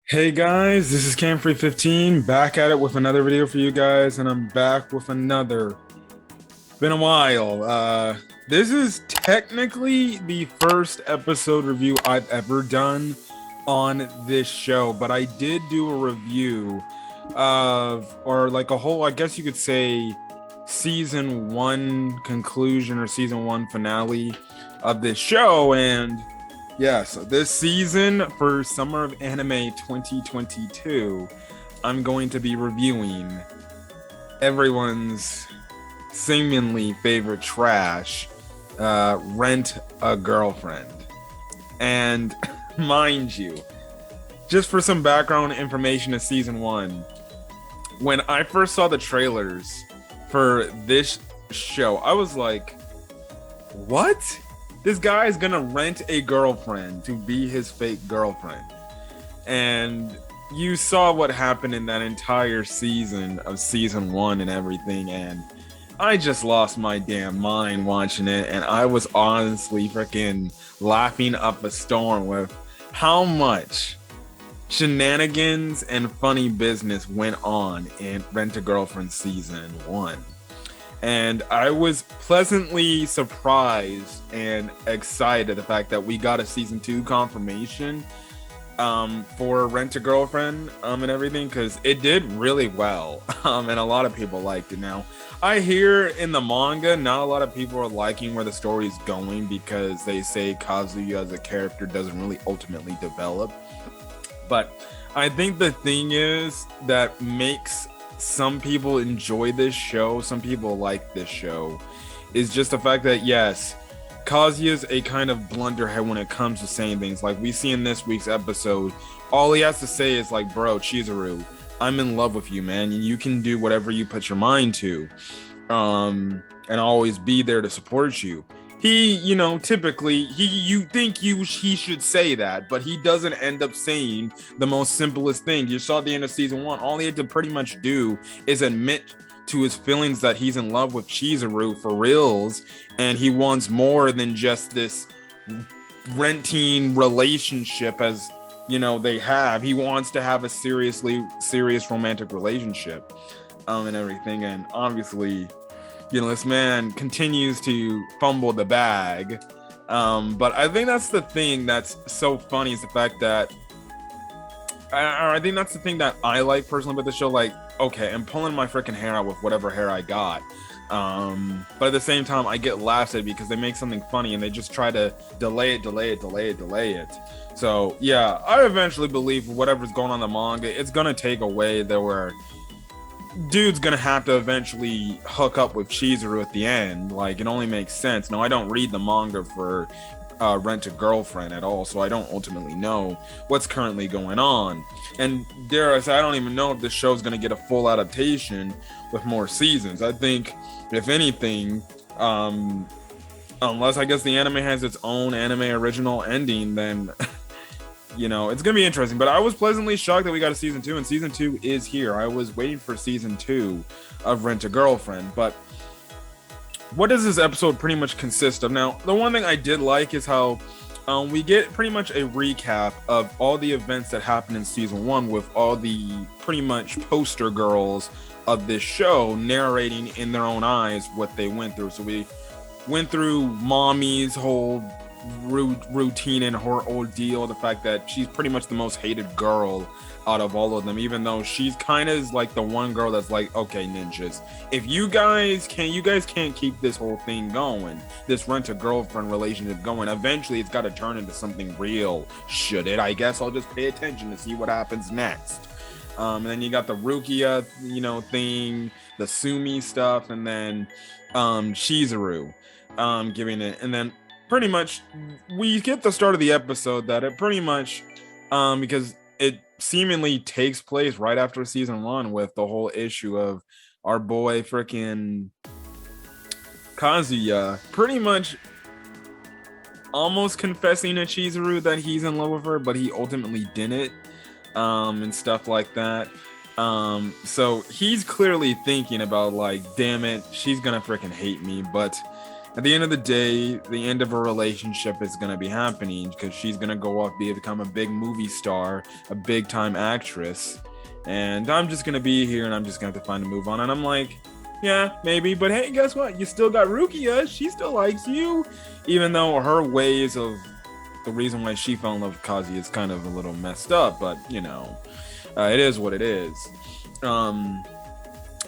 Hey guys, this is Camfrey15 back at it with another video for you guys, and I'm back with another. Been a while. This is technically the first episode review I've ever done on this show, but I did do a review of, or like a whole, I guess you could say, season one conclusion or season one finale of this show, and yes, this season for Summer of Anime 2022, I'm going to be reviewing everyone's seemingly favorite trash, Rent a Girlfriend. And mind you, just for some background information of season one, when I first saw the trailers for this show, I was like, what? This guy is gonna rent a girlfriend to be his fake girlfriend. And you saw what happened in that entire season of season one and everything, and I just lost my damn mind watching it, and I was honestly freaking laughing up a storm with how much shenanigans and funny business went on in Rent a Girlfriend season one. And I was pleasantly surprised and excited the fact that we got a season two confirmation for Rent a Girlfriend and everything, because it did really well and a lot of people liked it. Now, I hear in the manga not a lot of people are liking where the story's going because they say Kazuya as a character doesn't really ultimately develop. But I think the thing is that makes some people enjoy this show, some people like this show, is just the fact that yes, Kazuya's a kind of blunderhead when it comes to saying things. Like we see in this week's episode, all he has to say is like, bro, Chizuru, I'm in love with you, man, and you can do whatever you put your mind to, and I'll always be there to support you. He, typically you think he should say that, but he doesn't end up saying the most simplest thing. You saw at the end of season one, all he had to pretty much do is admit to his feelings that he's in love with Chizuru for reals, and he wants more than just this renting relationship as they have. He wants to have a serious romantic relationship, and everything. And obviously, this man continues to fumble the bag. But I think that's the thing that's so funny is the fact that I think that's the thing that I like personally about the show. Like, okay, I'm pulling my freaking hair out with whatever hair I got. But at the same time, I get laughed at because they make something funny and they just try to delay it. So yeah, I eventually believe whatever's going on in the manga, it's gonna take away there where dude's gonna have to eventually hook up with Chizuru at the end. Like, it only makes sense. Now, I don't read the manga for Rent a Girlfriend at all, so I don't ultimately know what's currently going on. And dare I say, I don't even know if this show's gonna get a full adaptation with more seasons. I think, if anything, unless I guess the anime has its own anime original ending, then it's gonna be interesting. But I was pleasantly shocked that we got a season two, and season two is here. I was waiting for season two of Rent a Girlfriend. But what does this episode pretty much consist of? Now, the one thing I did like is how we get pretty much a recap of all the events that happened in season one, with all the pretty much poster girls of this show narrating in their own eyes what they went through. So we went through Mommy's whole routine and her ordeal, the fact that she's pretty much the most hated girl out of all of them, even though she's kind of like the one girl that's like, okay, ninjas, if you guys can't keep this whole thing going, this Rent a Girlfriend relationship going, eventually it's got to turn into something real. Should it? I guess I'll just pay attention to see what happens next. And then you got the Rukia thing, the Sumi stuff, and then Chizuru giving it. And then pretty much we get the start of the episode that it pretty much because it seemingly takes place right after season one, with the whole issue of our boy freaking Kazuya pretty much almost confessing to Chizuru that he's in love with her, but he ultimately didn't, and stuff like that. So he's clearly thinking about, like, damn it, she's gonna freaking hate me. But at the end of the day, the end of a relationship is going to be happening because she's going to go off, become a big movie star, a big time actress. And I'm just going to be here and I'm just going to have to find a move on. And I'm like, yeah, maybe. But hey, guess what? You still got Rukia. She still likes you. Even though her ways of the reason why she fell in love with Kazuya is kind of a little messed up. But, you know, it is what it is.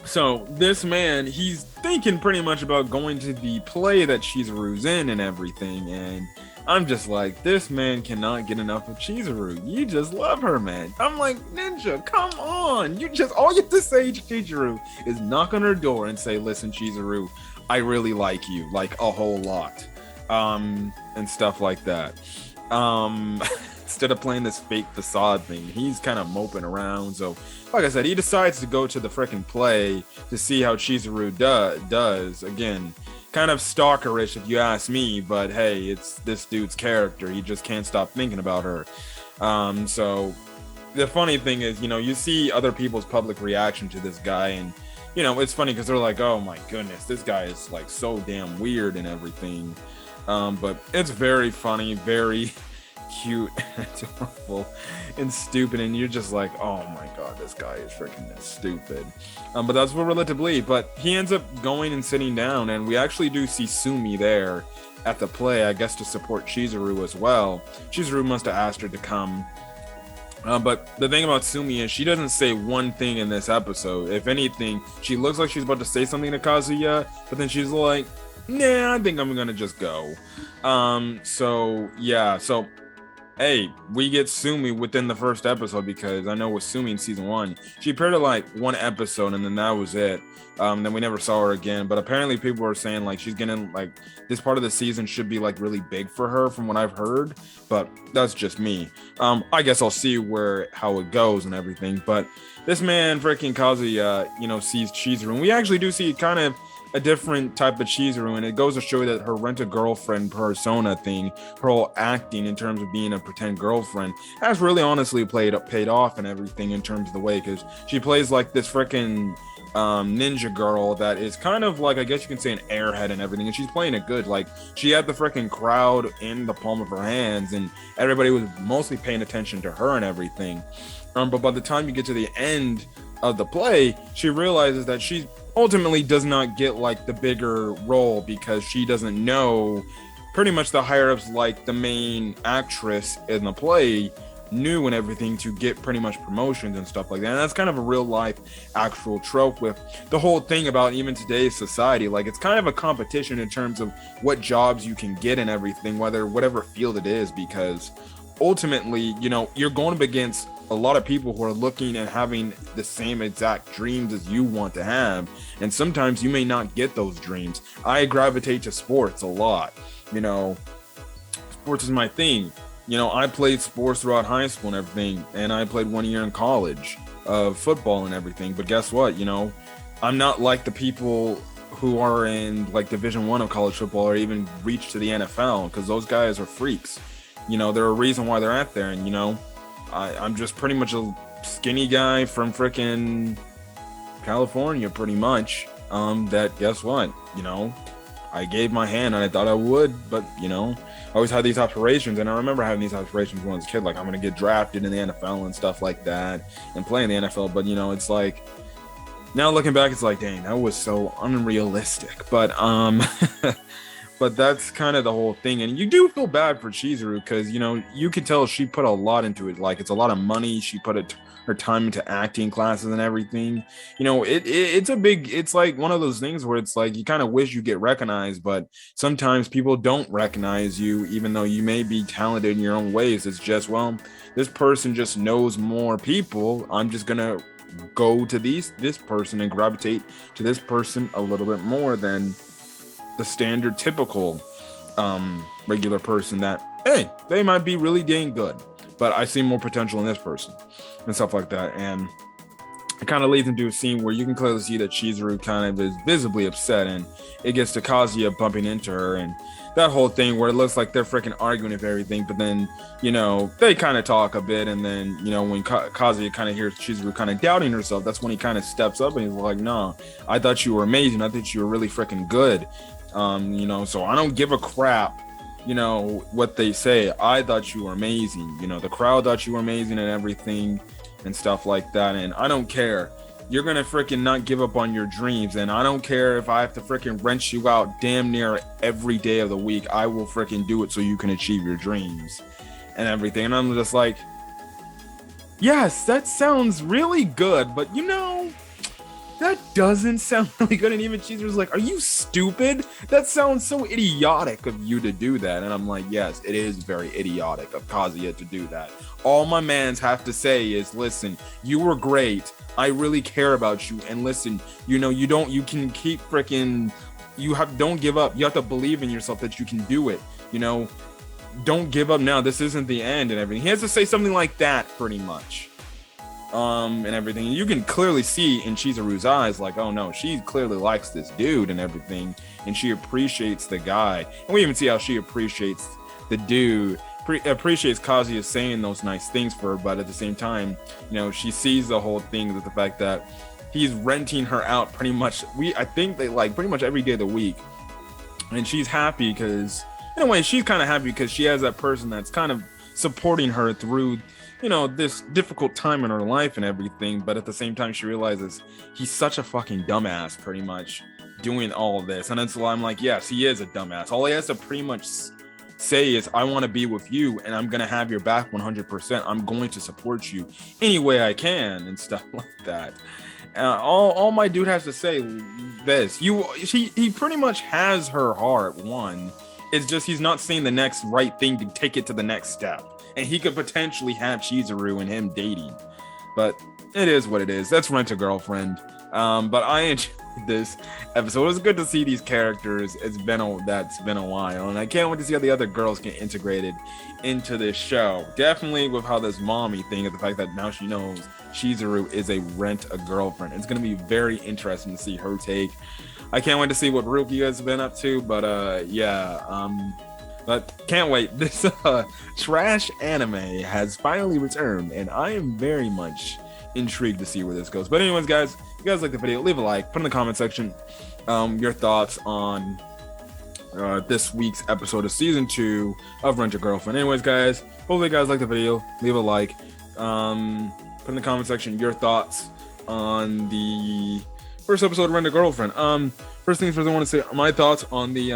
So this man, he's thinking pretty much about going to the play that Chizuru's in and everything, and I'm just like, this man cannot get enough of Chizuru. You just love her, man. I'm like, Ninja, come on. All you have to say to Chizuru is knock on her door and say, listen, Chizuru, I really like you, like a whole lot, and stuff like that. Instead of playing this fake facade thing, he's kind of moping around. So, like I said, he decides to go to the freaking play to see how Chizuru does. Again, kind of stalkerish if you ask me, but hey, it's this dude's character. He just can't stop thinking about her. So the funny thing is, you know, you see other people's public reaction to this guy, and you know, it's funny because they're like, oh my goodness, this guy is like so damn weird and everything. But it's very funny, very cute and adorable and stupid, and you're just like, oh my god, this guy is freaking stupid. But that's what we're led to believe. But he ends up going and sitting down, and we actually do see Sumi there at the play, I guess to support Chizuru as well. Chizuru must have asked her to come. But the thing about Sumi is she doesn't say one thing in this episode. If anything, she looks like she's about to say something to Kazuya, but then she's like, nah, I think I'm gonna just go. So yeah, so hey, we get Sumi within the first episode, because I know with Sumi in season 1, she appeared in like one episode and then that was it. Then we never saw her again, but apparently people are saying like she's getting like this part of the season should be like really big for her from what I've heard, but that's just me. I guess I'll see how it goes and everything. But this man freaking Kazuya, you know, sees Chizuru, and we actually do see kind of a different type of Chizuru, and it goes to show that her rent-a-girlfriend persona thing, her whole acting in terms of being a pretend girlfriend, has really honestly paid off and everything in terms of the way, because she plays like this freaking ninja girl that is kind of like, I guess you can say, an airhead and everything, and she's playing it good. Like, she had the freaking crowd in the palm of her hands, and everybody was mostly paying attention to her and everything. But by the time you get to the end of the play, she realizes that she ultimately does not get like the bigger role, because she doesn't know pretty much the higher ups, like the main actress in the play knew and everything, to get pretty much promotions and stuff like that. And that's kind of a real life actual trope with the whole thing about even today's society. Like, it's kind of a competition in terms of what jobs you can get and everything, whatever field it is, because ultimately, you know, you're going up against a lot of people who are looking and having the same exact dreams as you want to have, and sometimes you may not get those dreams. I gravitate to sports a lot. You know, sports is my thing. You know, I played sports throughout high school and everything, and I played 1 year in college of football and everything. But guess what? You know, I'm not like the people who are in like Division 1 of college football or even reach to the NFL, because those guys are freaks. You know, they're a reason why they're out there, and you know, I'm just pretty much a skinny guy from frickin' California, pretty much. That, guess what? You know, I gave my hand and I thought I would, but you know, I always had these aspirations, and I remember having these aspirations when I was a kid, like I'm gonna get drafted in the NFL and stuff like that, and play in the NFL. But you know, it's like, now looking back, it's like, dang, that was so unrealistic. But but that's kind of the whole thing. And you do feel bad for Chizuru, because, you know, you can tell she put a lot into it. Like, it's a lot of money. She put her time into acting classes and everything. You know, it's like one of those things where it's like you kind of wish you get recognized, but sometimes people don't recognize you, even though you may be talented in your own ways. It's just, well, this person just knows more people. I'm just going to go to this person and gravitate to this person a little bit more than the standard typical regular person that, hey, they might be really dang good, but I see more potential in this person and stuff like that. And it kind of leads into a scene where you can clearly see that Chizuru kind of is visibly upset, and it gets to Kazuya bumping into her, and that whole thing where it looks like they're freaking arguing with everything, but then, you know, they kind of talk a bit, and then, you know, when Kazuya kind of hears Chizuru kind of doubting herself, that's when he kind of steps up and he's like, no, I thought you were amazing. I thought you were really freaking good. You know, so I don't give a crap, you know, what they say. I thought you were amazing. You know, the crowd thought you were amazing and everything and stuff like that. And I don't care. You're gonna freaking not give up on your dreams. And I don't care if I have to freaking wrench you out damn near every day of the week. I will freaking do it so you can achieve your dreams and everything. And I'm just like, yes, that sounds really good, but you know, that doesn't sound really good. And even Chizuru's like, are you stupid? That sounds so idiotic of you to do that. And I'm like, yes, it is very idiotic of Kazuya to do that. All my mans have to say is, listen, you were great. I really care about you. And listen, you know, you can keep freaking, don't give up. You have to believe in yourself that you can do it. You know, don't give up now. This isn't the end and everything. He has to say something like that pretty much. And everything. And you can clearly see in Chizuru's eyes, like, oh no, she clearly likes this dude and everything, and she appreciates the guy. And we even see how she appreciates the dude, appreciates Kazuya saying those nice things for her, but at the same time, you know, she sees the whole thing with the fact that he's renting her out pretty much. I think they like pretty much every day of the week, and she's happy because, in a way, she's kind of happy because she has that person that's kind of supporting her through, you know, this difficult time in her life and everything. But at the same time, she realizes he's such a fucking dumbass pretty much doing all of this. And that's why I'm like, yes, he is a dumbass. All he has to pretty much say is, I want to be with you and I'm going to have your back 100%. I'm going to support you any way I can and stuff like that. All my dude has to say this, he pretty much has her heart won. It's just he's not saying the next right thing to take it to the next step. And he could potentially have Chizuru and him dating. But it is what it is. That's Rent a Girlfriend. But I enjoyed this episode. It was good to see these characters. That's been a while. And I can't wait to see how the other girls get integrated into this show. Definitely with how this mommy thing, and the fact that now she knows Chizuru is a Rent a Girlfriend. It's going to be very interesting to see her take. I can't wait to see what Ruki has been up to. But but can't wait. This trash anime has finally returned, and I am very much intrigued to see where this goes. But anyways, guys, if you guys like the video, leave a like, put in the comment section your thoughts on this week's episode of season 2 of Rent a Girlfriend. Anyways, guys, hopefully you guys like the video. Leave a like. Put in the comment section your thoughts on the first episode of Rent a Girlfriend. First things first, I want to say my thoughts on the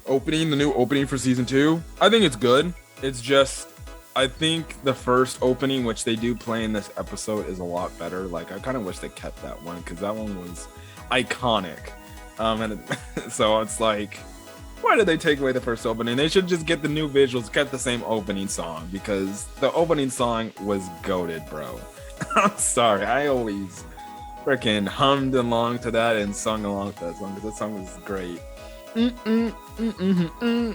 the new opening for season 2. I think it's good. It's just, I think the first opening, which they do play in this episode, is a lot better. Like, I kind of wish they kept that one because that one was iconic. So it's like, why did they take away the first opening? They should just get the new visuals, get the same opening song, because the opening song was goated, bro. I'm sorry, I always freaking hummed along to that and sung along to that song because that song was great.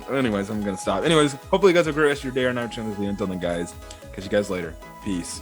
Anyways, I'm gonna stop. Anyways, hopefully you guys have a great rest of your day or night. Until then, guys, catch you guys later. Peace.